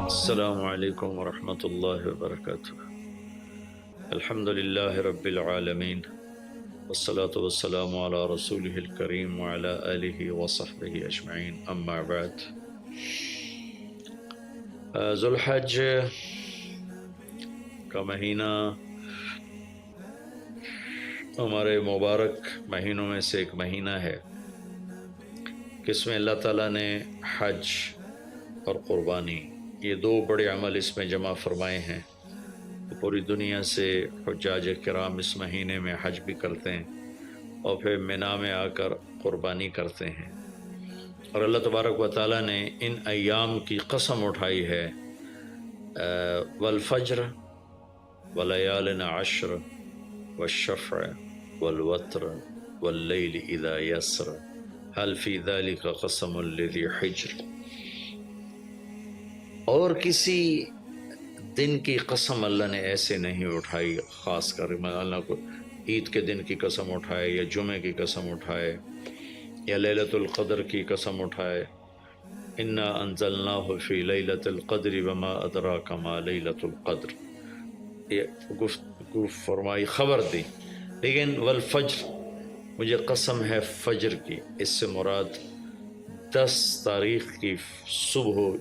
السلام علیکم ورحمۃ اللہ وبرکاتہ۔ الحمد للہ رب العالمین، والصلاة والسلام علی رسولہ الکریم وعلی آلہ وصحبہ اجمعین، اما بعد۔ ذو الحج کا مہینہ ہمارے مبارک مہینوں میں سے ایک مہینہ ہے کہ اس میں اللہ تعالیٰ نے حج اور قربانی، یہ دو بڑے عمل اس میں جمع فرمائے ہیں۔ پوری دنیا سے حجاج کرام اس مہینے میں حج بھی کرتے ہیں اور پھر مینا میں آ کر قربانی کرتے ہیں، اور اللہ تبارک و تعالیٰ نے ان ایام کی قسم اٹھائی ہے، والفجر ولیال عشر والشفع والوتر واللیل اذا یسر هل فی ذلک قسم لذی حجر۔ اور کسی دن کی قسم اللہ نے ایسے نہیں اٹھائی، خاص کر اللہ کو عید کے دن کی قسم اٹھائے، یا جمعے کی قسم اٹھائے، یا لیلۃ القدر کی قسم اٹھائے، انا انزلناہ فی لیلۃ القدر وما ادراک ما لیلۃ القدر، یہ گفت فرمائی، خبر دی۔ لیکن والفجر، مجھے قسم ہے فجر کی، اس سے مراد 10 تاریخ کی صبح،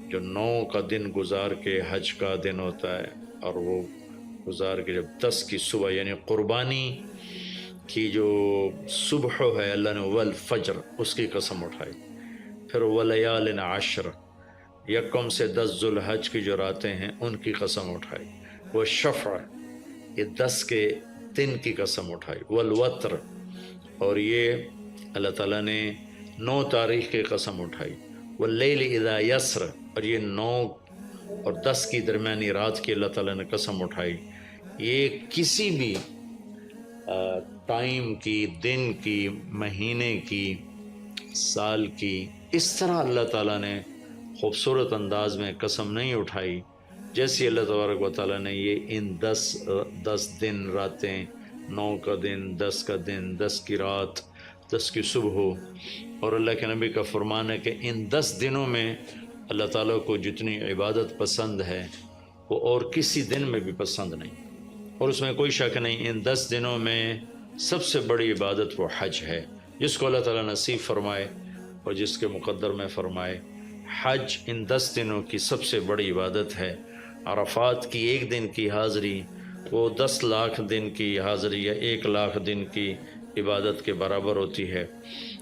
جو 9 کا دن گزار کے حج کا دن ہوتا ہے، اور وہ گزار کے جب 10 کی صبح یعنی قربانی کی جو صبح ہے، اللہ نے والفجر اس کی قسم اٹھائی۔ پھر ولیال عشر، یکم سے 10 ذو الحج کی جو راتیں ہیں ان کی قسم اٹھائی۔ وہ شفع، یہ 10 کے دن کی قسم اٹھائی۔ والوتر، اور یہ اللہ تعالیٰ نے 9 تاریخ کی قسم اٹھائی۔ واللیل اذا یسر، اور یہ 9 اور 10 کی درمیانی رات کی اللہ تعالیٰ نے قسم اٹھائی۔ یہ کسی بھی ٹائم کی، دن کی، مہینے کی، سال کی، اس طرح اللہ تعالیٰ نے خوبصورت انداز میں قسم نہیں اٹھائی جیسی اللہ تبارک و تعالیٰ نے یہ ان 10 دن راتیں، 9 کا دن، 10 کا دن، 10 کی رات، 10 کی صبح، اور اللہ کے نبی کا فرمان ہے کہ ان 10 دنوں میں اللہ تعالیٰ کو جتنی عبادت پسند ہے وہ اور کسی دن میں بھی پسند نہیں، اور اس میں کوئی شک نہیں، ان 10 دنوں میں سب سے بڑی عبادت وہ حج ہے، جس کو اللہ تعالیٰ نصیب فرمائے اور جس کے مقدر میں فرمائے۔ حج ان 10 دنوں کی سب سے بڑی عبادت ہے۔ عرفات کی ایک دن کی حاضری وہ 10 لاکھ دن کی حاضری یا 1 لاکھ دن کی عبادت کے برابر ہوتی ہے،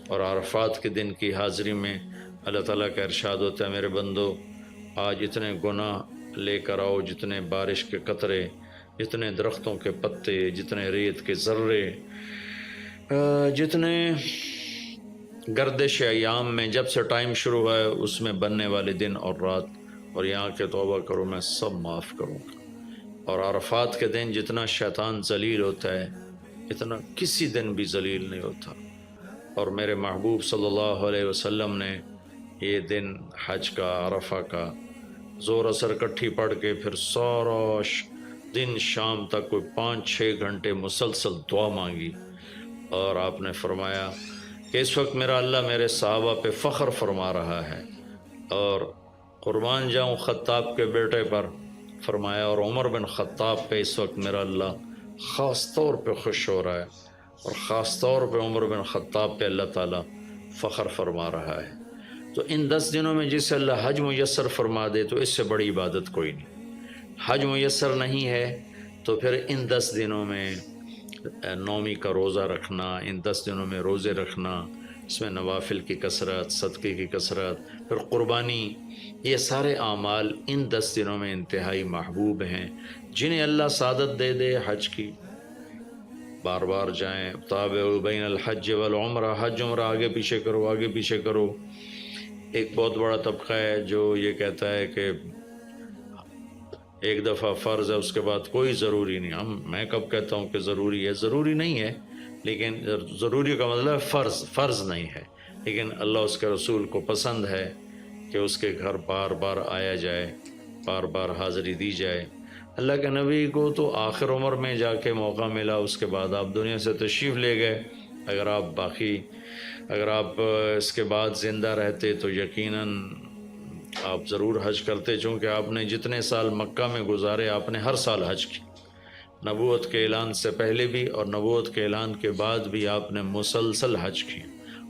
اور عرفات کے دن کی حاضری میں اللہ تعالیٰ کا ارشاد ہوتا ہے، میرے بندو آج اتنے گناہ لے کر آؤ، جتنے بارش کے قطرے، جتنے درختوں کے پتے، جتنے ریت کے ذرے، جتنے گردش ایام میں جب سے ٹائم شروع ہوا ہے اس میں بننے والے دن اور رات، اور یہاں کے توبہ کرو، میں سب معاف کروں گا۔ اور عرفات کے دن جتنا شیطان ذلیل ہوتا ہے اتنا کسی دن بھی ذلیل نہیں ہوتا، اور میرے محبوب صلی اللہ علیہ وسلم نے یہ دن حج کا، عرفہ کا، زور اثر کٹھی پڑھ کے پھر سارا دن شام تک کوئی 5-6 گھنٹے مسلسل دعا مانگی، اور آپ نے فرمایا کہ اس وقت میرا اللہ میرے صحابہ پہ فخر فرما رہا ہے، اور قربان جاؤں خطاب کے بیٹے پر، فرمایا، اور عمر بن خطاب پہ اس وقت میرا اللہ خاص طور پہ خوش ہو رہا ہے، اور خاص طور پہ عمر بن خطاب پہ اللہ تعالیٰ فخر فرما رہا ہے۔ تو ان 10 دنوں میں جسے اللہ حج میسر فرما دے تو اس سے بڑی عبادت کوئی نہیں۔ حج میسر نہیں ہے تو پھر ان 10 دنوں میں نومی کا روزہ رکھنا، ان 10 دنوں میں روزے رکھنا، اس میں نوافل کی کثرت، صدقے کی کثرت، پھر قربانی، یہ سارے اعمال ان 10 دنوں میں انتہائی محبوب ہیں، جنہیں اللہ سعادت دے دے حج کی، بار بار جائیں۔ تابعوا بین الحج والعمرہ، حج عمرہ آگے پیچھے کرو، آگے پیچھے کرو۔ ایک بہت بڑا طبقہ ہے جو یہ کہتا ہے کہ ایک دفعہ فرض ہے اس کے بعد کوئی ضروری نہیں۔ میں کب کہتا ہوں کہ ضروری ہے؟ ضروری نہیں ہے، لیکن ضروری کا مطلب فرض نہیں ہے، لیکن اللہ اس کے رسول کو پسند ہے کہ اس کے گھر بار بار آیا جائے، بار بار حاضری دی جائے۔ اللہ کے نبی کو تو آخر عمر میں جا کے موقع ملا، اس کے بعد آپ دنیا سے تشریف لے گئے۔ اگر آپ اس کے بعد زندہ رہتے تو یقیناً آپ ضرور حج کرتے، چونکہ آپ نے جتنے سال مکہ میں گزارے آپ نے ہر سال حج کی، نبوت کے اعلان سے پہلے بھی اور نبوت کے اعلان کے بعد بھی آپ نے مسلسل حج کی،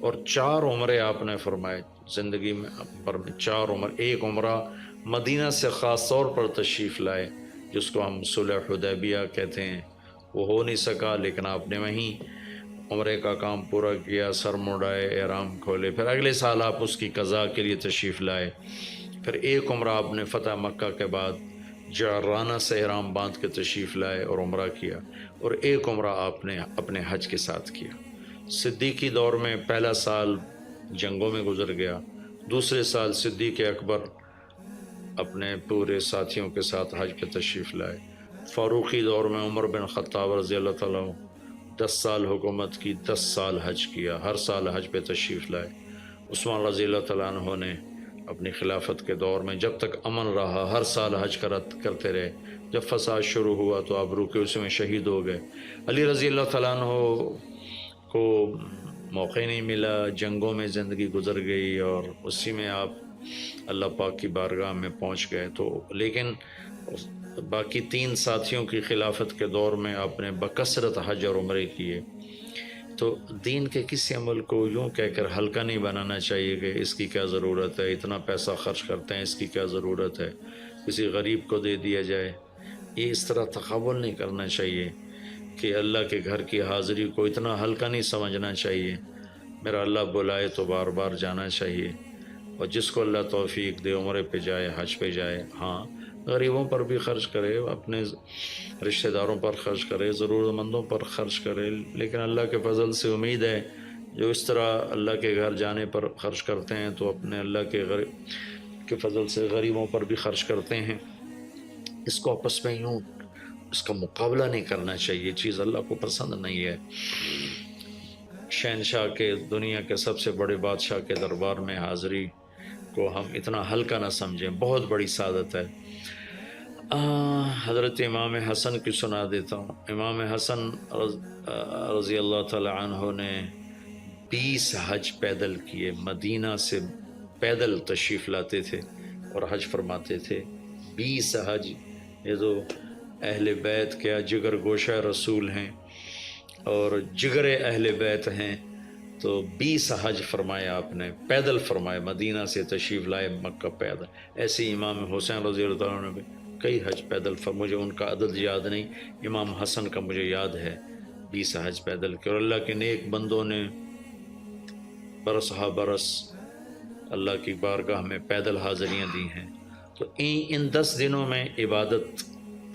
اور 4 عمرے آپ نے فرمائے زندگی میں پر 4 عمر، ایک عمرہ مدینہ سے خاص طور پر تشریف لائے جس کو ہم صلح حدیبیہ کہتے ہیں، وہ ہو نہیں سکا لیکن آپ نے وہیں عمرے کا کام پورا کیا، سر مڑائے، احرام کھولے، پھر اگلے سال آپ اس کی قضاء کے لیے تشریف لائے، پھر ایک عمرہ آپ نے فتح مکہ کے بعد جعرانہ سے احرام باندھ کے تشریف لائے اور عمرہ کیا، اور ایک عمرہ آپ نے اپنے حج کے ساتھ کیا۔ صدیقی دور میں پہلا سال جنگوں میں گزر گیا، دوسرے سال صدیق اکبر اپنے پورے ساتھیوں کے ساتھ حج پہ تشریف لائے، فاروقی دور میں عمر بن خطاب رضی اللہ تعالیٰ 10 سال حکومت کی، 10 سال حج کیا، ہر سال حج پہ تشریف لائے۔ عثمان رضی اللہ تعالیٰ عنہ نے اپنی خلافت کے دور میں جب تک امن رہا ہر سال حج کرتے رہے، جب فساد شروع ہوا تو آپ رکے، اس میں شہید ہو گئے۔ علی رضی اللہ تعالیٰ عنہ کو موقع نہیں ملا، جنگوں میں زندگی گزر گئی اور اسی میں آپ اللہ پاک کی بارگاہ میں پہنچ گئے، تو لیکن باقی 3 ساتھیوں کی خلافت کے دور میں آپ نے بکثرت حج اور عمرے کیے۔ تو دین کے کسی عمل کو یوں کہہ کر ہلکا نہیں بنانا چاہیے کہ اس کی کیا ضرورت ہے، اتنا پیسہ خرچ کرتے ہیں، اس کی کیا ضرورت ہے، کسی غریب کو دے دیا جائے، یہ اس طرح تقابل نہیں کرنا چاہیے کہ اللہ کے گھر کی حاضری کو اتنا ہلکا نہیں سمجھنا چاہیے۔ میرا اللہ بلائے تو بار بار جانا چاہیے، اور جس کو اللہ توفیق دے عمرے پہ جائے، حج پہ جائے، ہاں غریبوں پر بھی خرچ کرے، اپنے رشتہ داروں پر خرچ کرے، ضرورت مندوں پر خرچ کرے، لیکن اللہ کے فضل سے امید ہے جو اس طرح اللہ کے گھر جانے پر خرچ کرتے ہیں تو اپنے اللہ کے فضل سے غریبوں پر بھی خرچ کرتے ہیں۔ اس کو آپس میں یوں اس کا مقابلہ نہیں کرنا چاہیے، چیز اللہ کو پسند نہیں ہے۔ شہنشاہ کے، دنیا کے سب سے بڑے بادشاہ کے دربار میں حاضری کو ہم اتنا ہلکا نہ سمجھیں، بہت بڑی سعادت ہے۔ حضرت امام حسن کی سنا دیتا ہوں۔ امام حسن رضی اللہ تعالی عنہ نے 20 حج پیدل کیے، مدینہ سے پیدل تشریف لاتے تھے اور حج فرماتے تھے۔ 20 حج، یہ تو اہل بیت کیا جگر گوشہ رسول ہیں اور جگر اہل بیت ہیں، تو 20 حج فرمایا آپ نے، پیدل فرمایا، مدینہ سے تشریف لائے مکہ پیدل۔ ایسے امام حسین رضی اللہ عنہ نے بھی کئی حج پیدل مجھے ان کا عدد یاد نہیں، امام حسن کا مجھے یاد ہے 20 حج پیدل کے، اور اللہ کے نیک بندوں نے برس ہا برس اللہ کی بارگاہ میں پیدل حاضریاں دی ہیں۔ تو ان 10 دنوں میں عبادت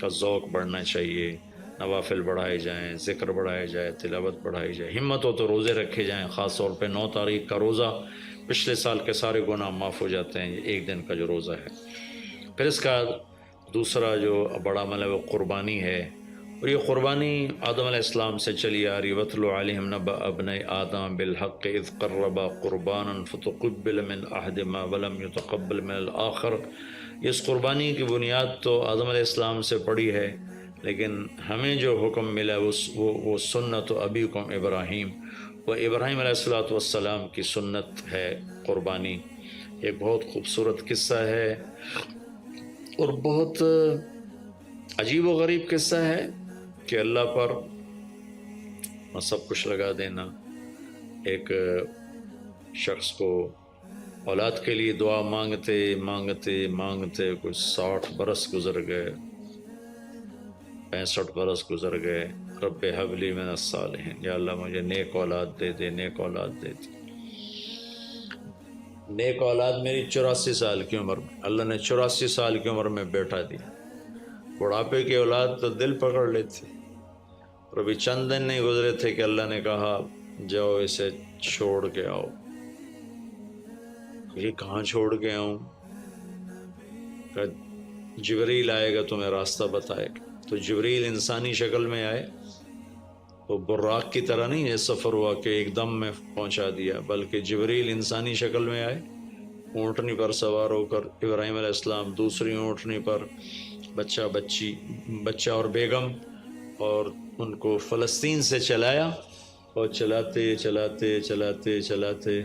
کا ذوق بڑھنا چاہیے، نوافل بڑھائے جائیں، ذکر بڑھائے جائے، تلاوت بڑھائی جائے، ہمت ہو تو روزے رکھے جائیں، خاص طور پہ 9 تاریخ کا روزہ پچھلے سال کے سارے گناہ معاف ہو جاتے ہیں، یہ ایک دن کا جو روزہ ہے۔ پھر اس کا دوسرا جو بڑا عمل ہے وہ قربانی ہے، اور یہ قربانی آدم علیہ السلام سے چلی آ رہی۔ وَاتْلُ عَلَيْهِمْ نَبَأَ ابْنَيْ آدَمَ بِالْحَقِّ إِذْ قَرَّبَا قُرْبَانًا فَتُقُبِّلَ مِنْ أَحَدِهِمَا وَلَمْ يُتَقَبَّلْ مِنَ الْآخَرِ۔ اس قربانی کی بنیاد تو آدم علیہ السلام سے پڑی ہے، لیکن ہمیں جو حکم ملا وہ سنت ابیکم ابراہیم، وہ ابراہیم علیہ السلام کی سنت ہے قربانی۔ ایک بہت خوبصورت قصہ ہے اور بہت عجیب و غریب قصہ ہے کہ اللہ پر سب کچھ لگا دینا۔ ایک شخص کو اولاد کے لیے دعا مانگتے مانگتے مانگتے کچھ 60 برس گزر گئے، 65 برس گزر گئے۔ رب ہب لی من الصالحین، یا اللہ مجھے نیک اولاد دے دے، نیک اولاد دے دے۔ نیک اولاد میری 84 سال کی عمر میں، اللہ نے 84 سال کی عمر میں بیٹا دیا۔ بڑھاپے کی اولاد تو دل پکڑ لیتی، اور ابھی چند دن نہیں گزرے تھے کہ اللہ نے کہا جاؤ اسے چھوڑ کے آؤ۔ یہ کہاں چھوڑ کے آؤں؟ کہ جبریل آئے گا تمہیں راستہ بتائے گا۔ تو جبریل انسانی شکل میں آئے، وہ براق کی طرح نہیں ہے سفر ہوا کہ ایک دم میں پہنچا دیا، بلکہ جبریل انسانی شکل میں آئے، اونٹنی پر سوار ہو کر ابراہیم علیہ السلام، دوسری اونٹنی پر بچہ اور بیگم، اور ان کو فلسطین سے چلایا، اور چلاتے چلاتے چلاتے چلاتے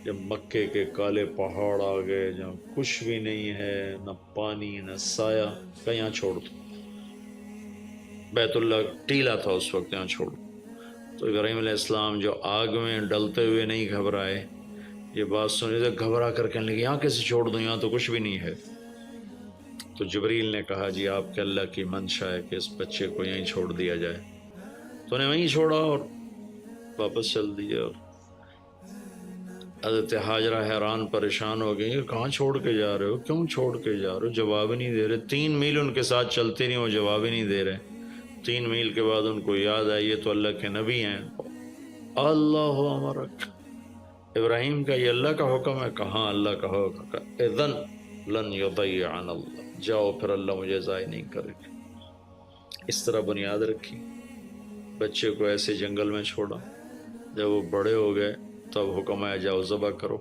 جب مکے کے کالے پہاڑ آ گئے جہاں کچھ بھی نہیں ہے، نہ پانی نہ سایہ، کہ یہاں چھوڑ دو، بیت اللہ ٹیلا تھا اس وقت، یہاں چھوڑ دو۔ تو ابراہیم علیہ السلام جو آگ میں ڈلتے ہوئے نہیں گھبرائے، یہ بات سنی تو گھبرا کر کہنے لگے یہاں کیسے چھوڑ دوں، یہاں تو کچھ بھی نہیں ہے۔ تو جبریل نے کہا جی آپ کے اللہ کی منشا ہے کہ اس بچے کو یہیں چھوڑ دیا جائے، تو نے وہیں چھوڑا اور واپس چل دیا۔ اور حضرت حاجرہ حیران پریشان ہو گئی کہ کہاں چھوڑ کے جا رہے ہو، کیوں چھوڑ کے جا رہے ہو، جواب ہی نہیں دے رہے۔ 3 میل ان کے ساتھ چلتے نہیں، وہ جواب ہی نہیں دے رہے۔ 3 میل کے بعد ان کو یاد آئی یہ تو اللہ کے نبی ہیں۔ اللہ امرک، ابراہیم کا یہ اللہ کا حکم ہے؟ کہاں اللہ کا حکم ہے، اذن لن یضیعن اللہ، جاؤ پھر اللہ مجھے ضائع نہیں کرے گا۔ اس طرح بنیاد رکھی، بچے کو ایسے جنگل میں چھوڑا۔ جب وہ بڑے ہو گئے تب حکم آیا جاؤ ذبح کرو۔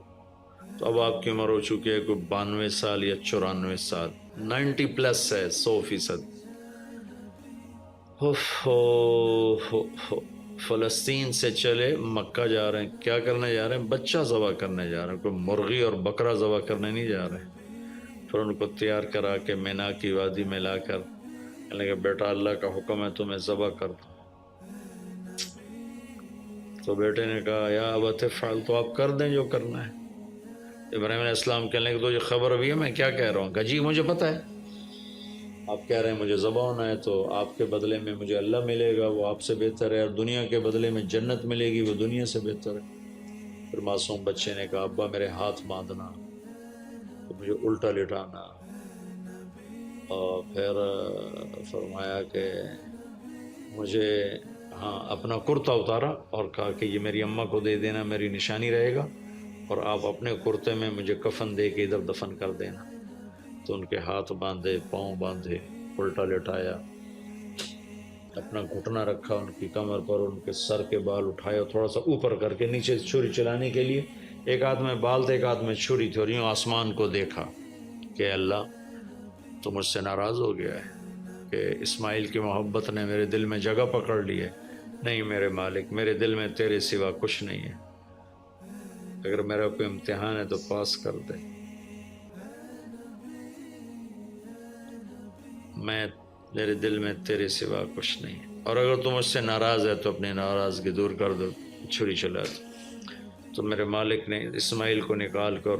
تو اب آپ کی عمر ہو چکی ہے کوئی 92 سال یا 94 سال، 90+ ہے، 100%۔ فلسطین سے چلے مکہ جا رہے ہیں، کیا کرنے جا رہے ہیں؟ بچہ ذبح کرنے جا رہے ہیں، کوئی مرغی اور بکرا ذبح کرنے نہیں جا رہے ہیں۔ پھر ان کو تیار کرا کے مینا کی وادی میں لا کر کہنے لگے بیٹا اللہ کا حکم ہے تمہیں ذبح کر دو۔ تو بیٹے نے کہا یا ابت افعل، تو آپ کر دیں جو کرنا ہے۔ ابراہیم علیہ السلام کہنے لگے تو یہ خبر بھی ہے میں کیا کہہ رہا ہوں؟ کہا جی مجھے پتہ ہے، آپ کہہ رہے ہیں مجھے ذبح ہونا ہے، تو آپ کے بدلے میں مجھے اللہ ملے گا، وہ آپ سے بہتر ہے، اور دنیا کے بدلے میں جنت ملے گی، وہ دنیا سے بہتر ہے۔ پھر معصوم بچے نے کہا ابا میرے ہاتھ باندھنا، تو مجھے الٹا لٹانا، اور پھر فرمایا کہ مجھے اپنا کرتا اتارا اور کہا کہ یہ میری اماں کو دے دینا، میری نشانی رہے گا، اور آپ اپنے کرتے میں مجھے کفن دے کے ادھر دفن کر دینا۔ تو ان کے ہاتھ باندھے، پاؤں باندھے، الٹا لٹایا، اپنا گھٹنا رکھا ان کی کمر پر، ان کے سر کے بال اٹھایا تھوڑا سا اوپر کر کے نیچے چھری چلانے کے لیے، ایک ہاتھ میں بال تھے ایک ہاتھ میں چھری تھی، اور یوں آسمان کو دیکھا کہ اللہ تو مجھ سے ناراض ہو گیا ہے کہ اسماعیل کی محبت نے میرے دل میں جگہ پکڑ لی ہے۔ نہیں میرے مالک، میرے دل میں تیرے سوا کچھ نہیں ہے، اگر میرا کوئی امتحان ہے تو پاس کر دے، میرے دل میں تیرے سوا کچھ نہیں ہے، اور اگر تم مجھ سے ناراض ہے تو اپنی ناراضگی دور کر دو، چھری چلا دو۔ تو میرے مالک نے اسماعیل کو نکال کر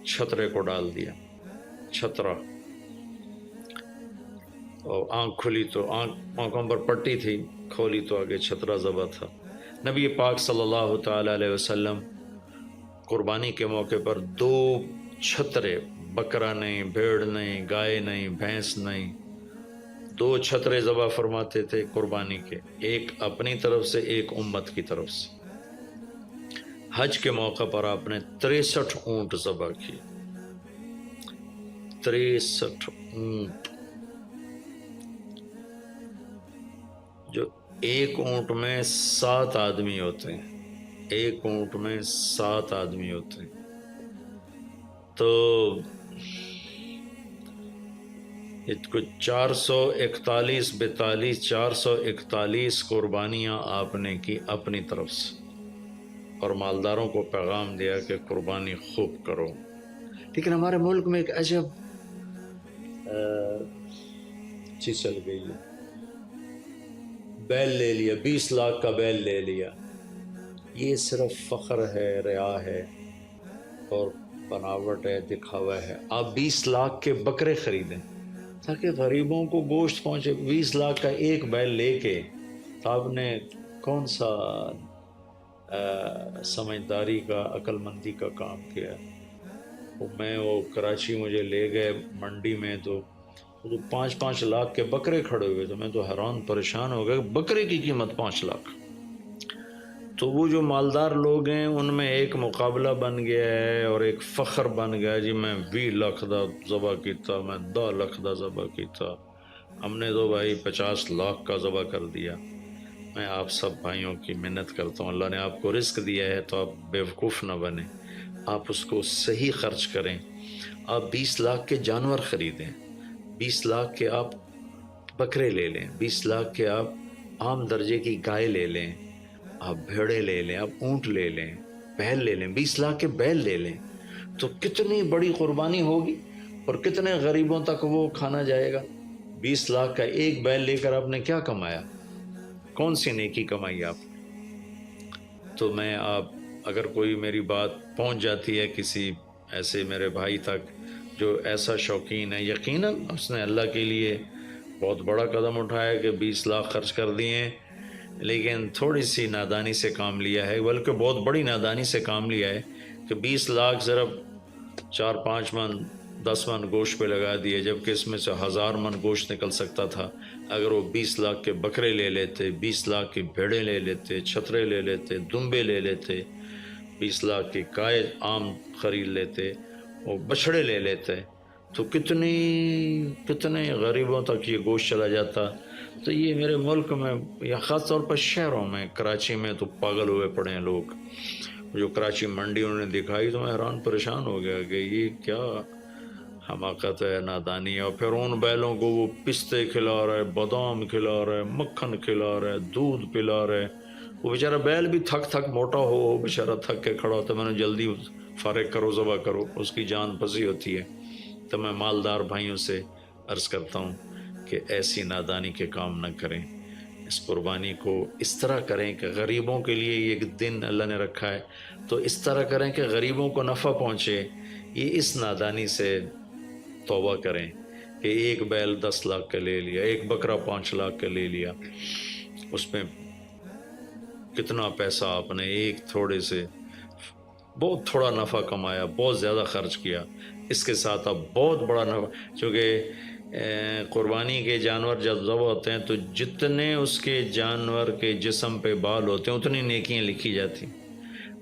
چھترے کو ڈال دیا، چھترا، اور آنکھ کھلی تو آنکھوں پر پٹی تھی، کھولی تو آگے چھترا ذبح تھا۔ نبی پاک صلی اللہ تعالی علیہ وسلم قربانی کے موقع پر 2 چھترے، بکرا نہیں، بھیڑ نہیں، گائے نہیں، بھینس نہیں، 2 چھترے ذبح فرماتے تھے قربانی کے، ایک اپنی طرف سے ایک امت کی طرف سے۔ حج کے موقع پر آپ نے 63 اونٹ ذبح کیے، 63 اونٹ، جو ایک اونٹ میں 7 آدمی ہوتے ہیں، ایک اونٹ میں 7 آدمی ہوتے ہیں۔ تو کچھ 441 42 441 قربانیاں آپ نے کی اپنی طرف سے، اور مالداروں کو پیغام دیا کہ قربانی خوب کرو۔ لیکن ہمارے ملک میں ایک عجب چیز چل گئی ہے، بیل لے لیا، 20 لاکھ کا بیل لے لیا۔ یہ صرف فخر ہے، ریا ہے، اور بناوٹ ہے، دکھاوا ہے۔ آپ 20 لاکھ کے بکرے خریدیں تاکہ غریبوں کو گوشت پہنچے۔ 20 لاکھ کا ایک بیل لے کے تو آپ نے کون سا سمجھداری کا، عقل مندی کا کام کیا؟ وہ کراچی مجھے لے گئے منڈی میں، تو 5-5 لاکھ کے بکرے کھڑے ہوئے، تو میں تو حیران پریشان ہو گیا، بکرے کی قیمت 5 لاکھ۔ تو وہ جو مالدار لوگ ہیں ان میں ایک مقابلہ بن گیا ہے اور ایک فخر بن گیا جی میں 20 لاکھ دا ذبح کیتا، میں 10 لاکھ دا ذبح کیتا، ہم نے تو بھائی 50 لاکھ کا ذبح کر دیا۔ میں آپ سب بھائیوں کی منت کرتا ہوں، اللہ نے آپ کو رزق دیا ہے تو آپ بیوقوف نہ بنیں، آپ اس کو صحیح خرچ کریں۔ آپ 20 لاکھ کے جانور خریدیں، 20 لاکھ کے آپ بکرے لے لیں، 20 لاکھ کے آپ عام درجے کی گائے لے لیں، آپ بھیڑے لے لیں، آپ اونٹ لے لیں، بیل لے لیں، 20 لاکھ کے بیل لے لیں تو کتنی بڑی قربانی ہوگی اور کتنے غریبوں تک وہ کھانا جائے گا۔ 20 لاکھ کا ایک بیل لے کر آپ نے کیا کمایا؟ کون سی نیکی کمائی آپ؟ تو میں اگر کوئی میری بات پہنچ جاتی ہے کسی ایسے میرے بھائی تک جو ایسا شوقین ہے، یقیناً اس نے اللہ کے لیے بہت بڑا قدم اٹھایا کہ 20 لاکھ خرچ کر دیے ہیں، لیکن تھوڑی سی نادانی سے کام لیا ہے، بلکہ بہت بڑی نادانی سے کام لیا ہے کہ 20 لاکھ صرف 4-5 من 10 من گوشت پہ لگا دیے، جبکہ اس میں سے 1000 من گوشت نکل سکتا تھا اگر وہ 20 لاکھ کے بکرے لے لیتے، 20 لاکھ کی بھیڑیں لے لیتے، چھترے لے لیتے، دمبے لے لیتے، 20 لاکھ کی گائے عام خرید لیتے، وہ بچھڑے لے لیتے، تو کتنے غریبوں تک یہ گوشت چلا جاتا۔ تو یہ میرے ملک میں یا خاص طور پر شہروں میں، کراچی میں تو پاگل ہوئے پڑے ہیں لوگ۔ جو کراچی منڈی انہوں نے دکھائی تو میں حیران پریشان ہو گیا کہ یہ کیا حماقت ہے، نادانی ہے۔ اور پھر ان بیلوں کو وہ پستے کھلا رہے، بادام کھلا رہے، مکھن کھلا رہے، دودھ پلا رہے۔ وہ بیچارہ بیل بھی تھک موٹا ہو، بیچارہ تھک کے کھڑا ہوتا ہے، میں نے جلدی فارغ کرو، ذبح کرو، اس کی جان پھنسی ہوتی ہے۔ تو میں مالدار بھائیوں سے عرض کرتا ہوں کہ ایسی نادانی کے کام نہ کریں، اس قربانی کو اس طرح کریں کہ غریبوں کے لیے یہ ایک دن اللہ نے رکھا ہے تو اس طرح کریں کہ غریبوں کو نفع پہنچے۔ یہ اس نادانی سے توبہ کریں کہ ایک بیل 10 لاکھ کا لے لیا، ایک بکرا 5 لاکھ کا لے لیا، اس میں کتنا پیسہ آپ نے ایک تھوڑے سے بہت تھوڑا نفع کمایا، بہت زیادہ خرچ کیا، اس کے ساتھ اب بہت بڑا نفع، چونکہ قربانی کے جانور جب ذبح ہوتے ہیں تو جتنے اس کے جانور کے جسم پہ بال ہوتے ہیں اتنی نیکیاں لکھی جاتی ہیں۔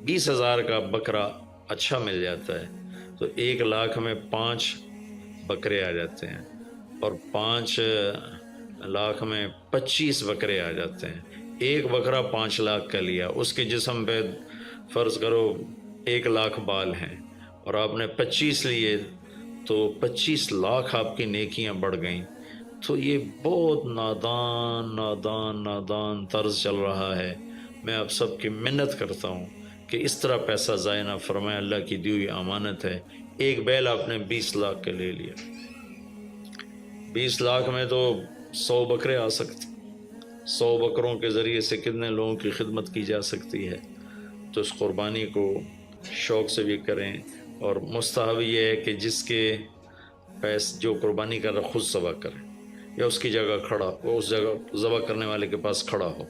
20,000 کا بکرا اچھا مل جاتا ہے تو 1 لاکھ میں 5 بکرے آ جاتے ہیں، اور 5 لاکھ میں 25 بکرے آ جاتے ہیں۔ ایک بکرا 5 لاکھ کا لیا، اس کے جسم پہ فرض کرو 1 لاکھ بال ہیں اور آپ نے 25 لیے تو 25 لاکھ آپ کی نیکیاں بڑھ گئیں۔ تو یہ بہت نادان طرز چل رہا ہے۔ میں آپ سب کی منت کرتا ہوں کہ اس طرح پیسہ ضائع نہ فرمائیں، اللہ کی دی ہوئی امانت ہے۔ ایک بیل آپ نے 20 لاکھ کے لے لیا، 20 لاکھ میں تو 100 بکرے آ سکتے، 100 بکروں کے ذریعے سے کتنے لوگوں کی خدمت کی جا سکتی ہے۔ تو اس قربانی کو شوق سے بھی کریں، اور مستحب یہ ہے کہ جس کے جو قربانی کر رہا خود ذبح کرے یا اس کی جگہ کھڑا، وہ اس جگہ ذبح کرنے والے کے پاس کھڑا ہو۔